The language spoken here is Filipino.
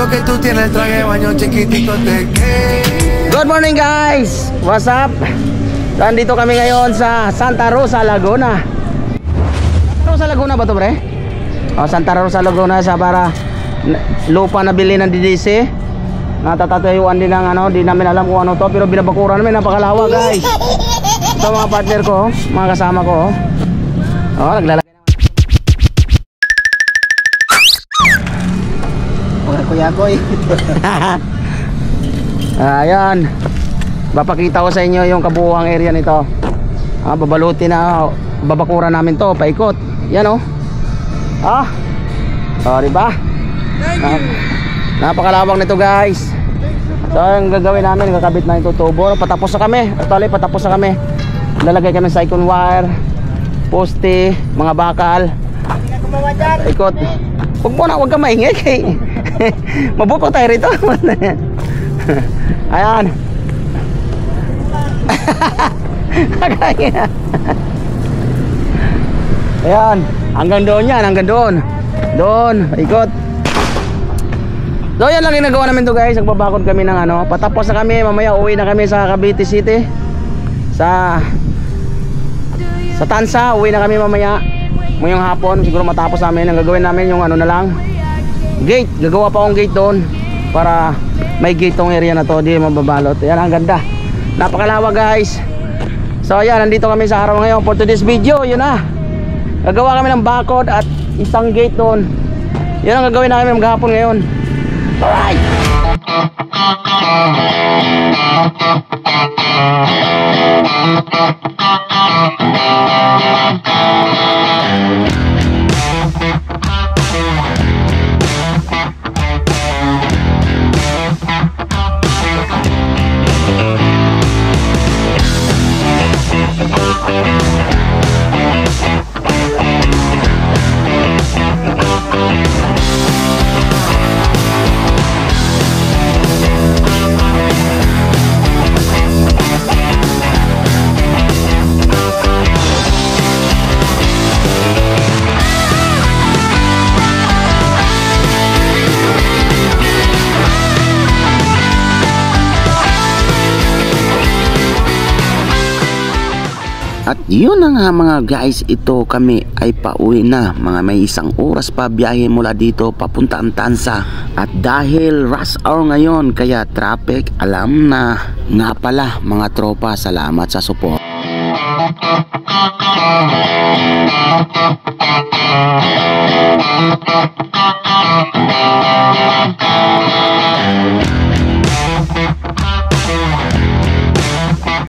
que tú tienes el traje de baño chiquitito te queda. Good morning guys! What's up? Nandito kami ngayon sa Santa Rosa, Laguna. Santa Rosa, Laguna ba to, pre? O, Santa Rosa, Laguna sa para lupa na bili ng DDC. Natatatayuan din ng ano, di namin alam kung ano to, pero binabakuran namin, napakalawa guys. Ito mga partner ko, mga kasama ko. O, naglalagay naman. Kuya ko eh. Ayan, papakita ko sa inyo yung kabuuang area nito. Babalutin na, babakuran namin to, paikot. Yan o. Diba? Napakalawang nito guys. So ang gagawin namin, kakabit na ito tubo. Patapos na kami, actually patapos na kami. Lalagay kami sa icon wire, poste, mga bakal. Ikot. Huwag ka maingay kay mabuko tayo rito. Ayan. Ayan, hanggang doon yan, hanggang doon. Doon, ikot. So yan lang yung nagawa namin to guys. Nagbabakod kami ng ano. Patapos na kami, mamaya uwi na kami sa Cavite City. Sa Tansa, uwi na kami mamaya. Ngayong hapon, siguro matapos namin. Ang gagawin namin yung ano na lang, gate, gagawa pa akong gate doon para may gate tong area na to, di mababalot. Yan, ang ganda, napakalawa guys. So ayan, nandito kami sa araw ngayon for today's video. Yun na, gagawa kami ng bakod at isang gate doon. Yan ang gagawin namin maghapon ngayon. Alright. At yun na nga mga guys, ito kami ay pauwi na. Mga may isang oras pa biyahe mula dito papunta ang Tansa. At dahil rush hour ngayon, kaya traffic, alam na. Nga pala mga tropa, salamat sa support.